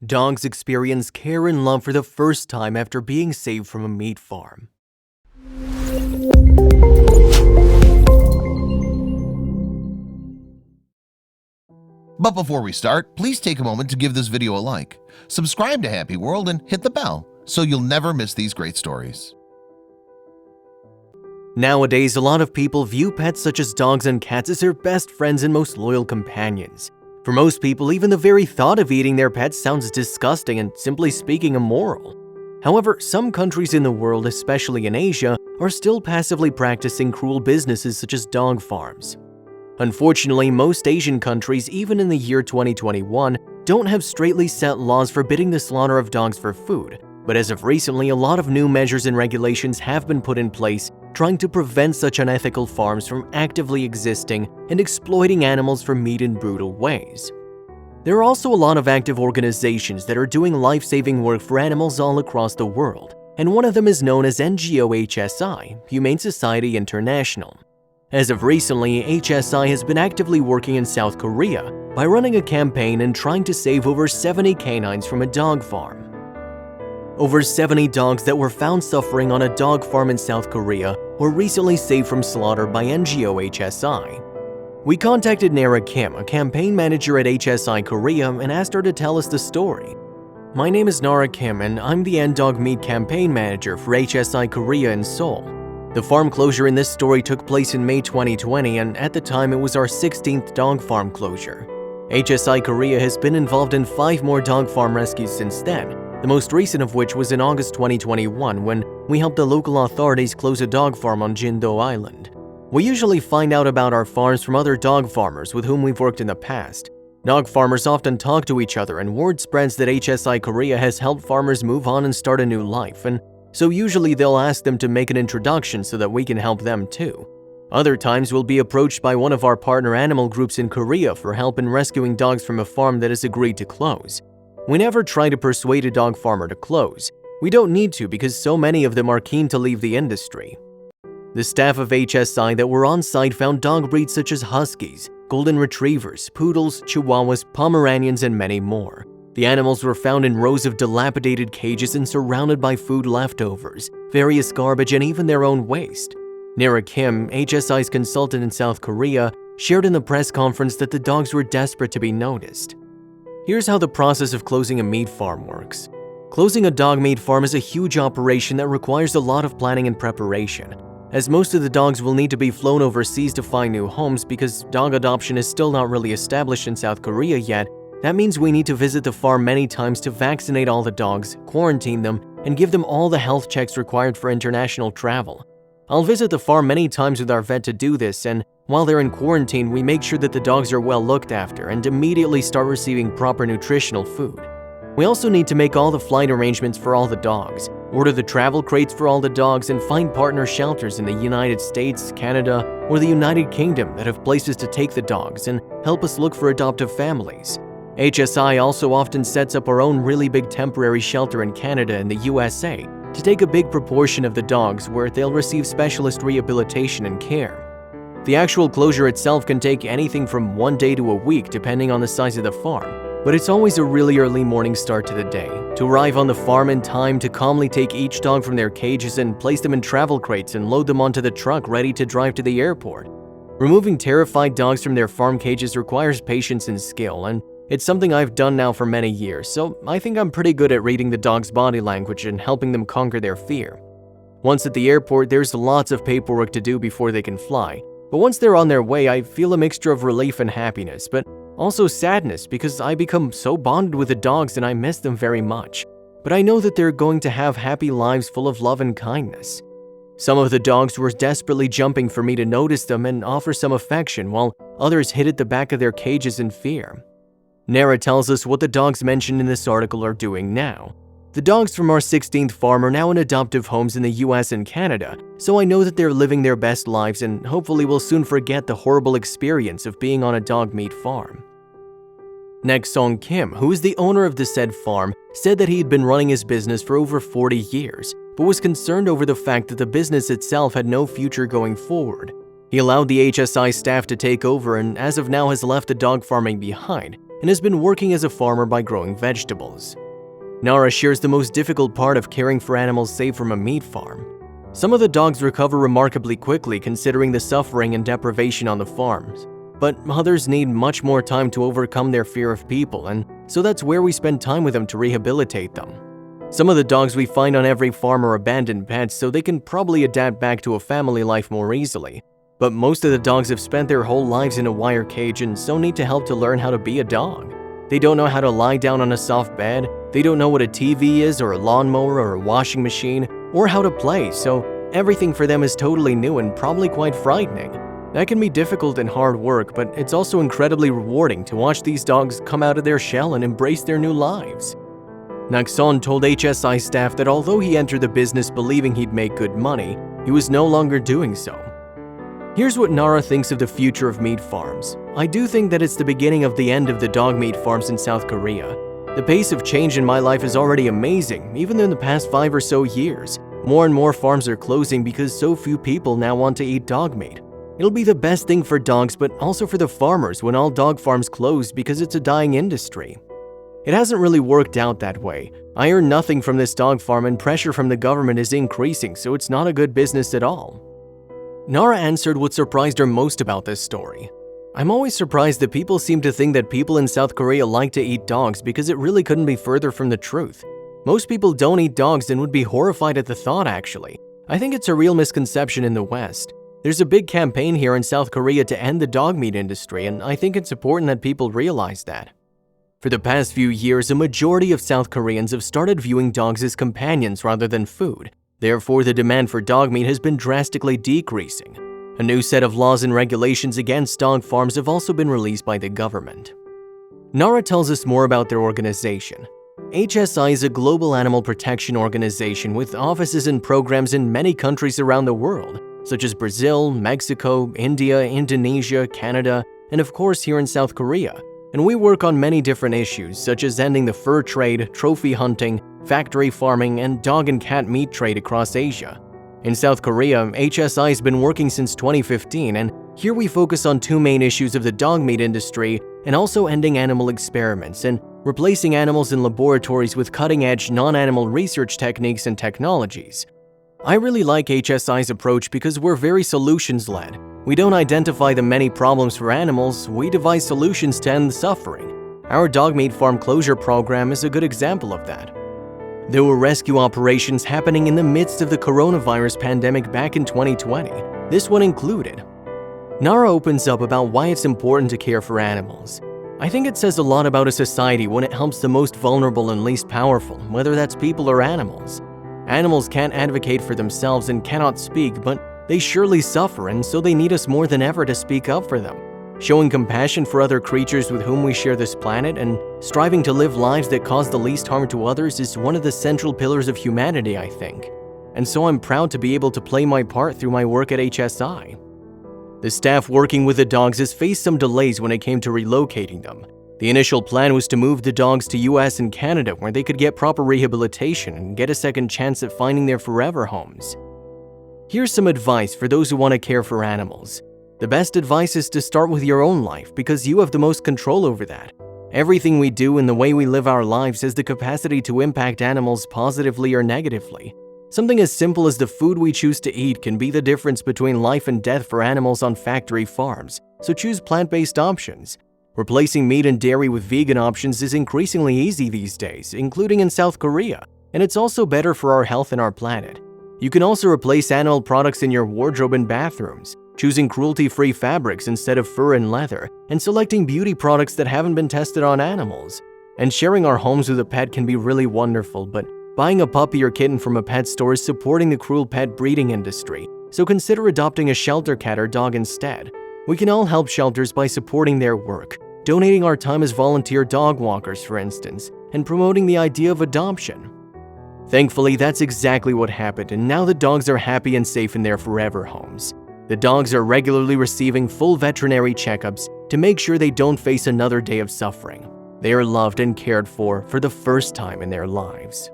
Dogs experience care and love for the first time after being saved from a meat farm. But before we start, please take a moment to give this video a like, subscribe to HappyWorld, and hit the bell so you'll never miss these great stories. Nowadays, a lot of people view pets such as dogs and cats as their best friends and most loyal companions. For most people, even the very thought of eating their pets sounds disgusting and, simply speaking, immoral. However, some countries in the world, especially in Asia, are still passively practicing cruel businesses such as dog farms. Unfortunately, most Asian countries, even in the year 2021, don't have straightly set laws forbidding the slaughter of dogs for food, but as of recently, a lot of new measures and regulations have been put in place trying to prevent such unethical farms from actively existing and exploiting animals for meat in brutal ways. There are also a lot of active organizations that are doing life-saving work for animals all across the world, and one of them is known as NGO HSI, Humane Society International. As of recently, HSI has been actively working in South Korea by running a campaign and trying to save over 70 canines from a dog farm. Over 70 dogs that were found suffering on a dog farm in South Korea were recently saved from slaughter by NGO HSI. We contacted Nara Kim, a campaign manager at HSI Korea, and asked her to tell us the story. My name is Nara Kim, and I'm the End Dog Meat campaign manager for HSI Korea in Seoul. The farm closure in this story took place in May 2020, and at the time it was our 16th dog farm closure. HSI Korea has been involved in 5 more dog farm rescues since then, the most recent of which was in August 2021 when we helped the local authorities close a dog farm on Jindo Island. We usually find out about our farms from other dog farmers with whom we've worked in the past. Dog farmers often talk to each other, and word spreads that HSI Korea has helped farmers move on and start a new life, and so usually they'll ask them to make an introduction so that we can help them too. Other times we'll be approached by one of our partner animal groups in Korea for help in rescuing dogs from a farm that has agreed to close. We never try to persuade a dog farmer to close. We don't need to because so many of them are keen to leave the industry. The staff of HSI that were on site found dog breeds such as Huskies, Golden Retrievers, Poodles, Chihuahuas, Pomeranians, and many more. The animals were found in rows of dilapidated cages and surrounded by food leftovers, various garbage, and even their own waste. Nara Kim, HSI's consultant in South Korea, shared in the press conference that the dogs were desperate to be noticed. Here's how the process of closing a meat farm works. Closing a dog meat farm is a huge operation that requires a lot of planning and preparation. As most of the dogs will need to be flown overseas to find new homes because dog adoption is still not really established in South Korea yet, that means we need to visit the farm many times to vaccinate all the dogs, quarantine them, and give them all the health checks required for international travel. I'll visit the farm many times with our vet to do this, and while they're in quarantine, we make sure that the dogs are well looked after and immediately start receiving proper nutritional food. We also need to make all the flight arrangements for all the dogs, order the travel crates for all the dogs, and find partner shelters in the United States, Canada, or the United Kingdom that have places to take the dogs and help us look for adoptive families. HSI also often sets up our own really big temporary shelter in Canada and the USA to take a big proportion of the dogs where they'll receive specialist rehabilitation and care. The actual closure itself can take anything from 1 day to a week depending on the size of the farm, but it's always a really early morning start to the day, to arrive on the farm in time to calmly take each dog from their cages and place them in travel crates and load them onto the truck ready to drive to the airport. Removing terrified dogs from their farm cages requires patience and skill, and it's something I've done now for many years, so I think I'm pretty good at reading the dog's body language and helping them conquer their fear. Once at the airport, there's lots of paperwork to do before they can fly, but once they're on their way, I feel a mixture of relief and happiness, but also sadness because I become so bonded with the dogs and I miss them very much. But I know that they're going to have happy lives full of love and kindness. Some of the dogs were desperately jumping for me to notice them and offer some affection, while others hid at the back of their cages in fear. Nara tells us what the dogs mentioned in this article are doing now. The dogs from our 16th farm are now in adoptive homes in the US and Canada, so I know that they're living their best lives and hopefully will soon forget the horrible experience of being on a dog meat farm. Next, Song Kim, who is the owner of the said farm, said that he had been running his business for over 40 years, but was concerned over the fact that the business itself had no future going forward. He allowed the HSI staff to take over and as of now has left the dog farming behind, and has been working as a farmer by growing vegetables. Nara shares the most difficult part of caring for animals saved from a meat farm. Some of the dogs recover remarkably quickly considering the suffering and deprivation on the farms, but others need much more time to overcome their fear of people, and so that's where we spend time with them to rehabilitate them. Some of the dogs we find on every farm are abandoned pets, so they can probably adapt back to a family life more easily. But most of the dogs have spent their whole lives in a wire cage and so need to help to learn how to be a dog. They don't know how to lie down on a soft bed, they don't know what a TV is or a lawnmower or a washing machine, or how to play, so everything for them is totally new and probably quite frightening. That can be difficult and hard work, but it's also incredibly rewarding to watch these dogs come out of their shell and embrace their new lives. Naxon told HSI staff that although he entered the business believing he'd make good money, he was no longer doing so. Here's what Nara thinks of the future of meat farms. I do think that it's the beginning of the end of the dog meat farms in South Korea. The pace of change in my life is already amazing, even in the past 5 or so years. More and more farms are closing because so few people now want to eat dog meat. It'll be the best thing for dogs, but also for the farmers when all dog farms close because it's a dying industry. It hasn't really worked out that way. I earn nothing from this dog farm and pressure from the government is increasing, so it's not a good business at all. Nara answered what surprised her most about this story. I'm always surprised that people seem to think that people in South Korea like to eat dogs because it really couldn't be further from the truth. Most people don't eat dogs and would be horrified at the thought actually. I think it's a real misconception in the West. There's a big campaign here in South Korea to end the dog meat industry, and I think it's important that people realize that. For the past few years, a majority of South Koreans have started viewing dogs as companions rather than food. Therefore, the demand for dog meat has been drastically decreasing. A new set of laws and regulations against dog farms have also been released by the government. Nara tells us more about their organization. HSI is a global animal protection organization with offices and programs in many countries around the world, such as Brazil, Mexico, India, Indonesia, Canada, and of course here in South Korea. And we work on many different issues, such as ending the fur trade, trophy hunting, factory farming, and dog and cat meat trade across Asia. In South Korea, HSI has been working since 2015, and here we focus on 2 main issues of the dog meat industry and also ending animal experiments and replacing animals in laboratories with cutting-edge non-animal research techniques and technologies. I really like HSI's approach because we're very solutions-led. We don't identify the many problems for animals, we devise solutions to end the suffering. Our dog meat farm closure program is a good example of that. There were rescue operations happening in the midst of the coronavirus pandemic back in 2020, this one included. Nara opens up about why it's important to care for animals. I think it says a lot about a society when it helps the most vulnerable and least powerful, whether that's people or animals. Animals can't advocate for themselves and cannot speak, but they surely suffer, and so they need us more than ever to speak up for them. Showing compassion for other creatures with whom we share this planet and striving to live lives that cause the least harm to others is one of the central pillars of humanity, I think. And so I'm proud to be able to play my part through my work at HSI. The staff working with the dogs has faced some delays when it came to relocating them. The initial plan was to move the dogs to US and Canada where they could get proper rehabilitation and get a second chance at finding their forever homes. Here's some advice for those who want to care for animals. The best advice is to start with your own life because you have the most control over that. Everything we do and the way we live our lives has the capacity to impact animals positively or negatively. Something as simple as the food we choose to eat can be the difference between life and death for animals on factory farms, so choose plant-based options. Replacing meat and dairy with vegan options is increasingly easy these days, including in South Korea, and it's also better for our health and our planet. You can also replace animal products in your wardrobe and bathrooms, choosing cruelty-free fabrics instead of fur and leather, and selecting beauty products that haven't been tested on animals. And sharing our homes with a pet can be really wonderful, but buying a puppy or kitten from a pet store is supporting the cruel pet breeding industry, so consider adopting a shelter cat or dog instead. We can all help shelters by supporting their work, donating our time as volunteer dog walkers, for instance, and promoting the idea of adoption. Thankfully, that's exactly what happened, and now the dogs are happy and safe in their forever homes. The dogs are regularly receiving full veterinary checkups to make sure they don't face another day of suffering. They are loved and cared for the first time in their lives.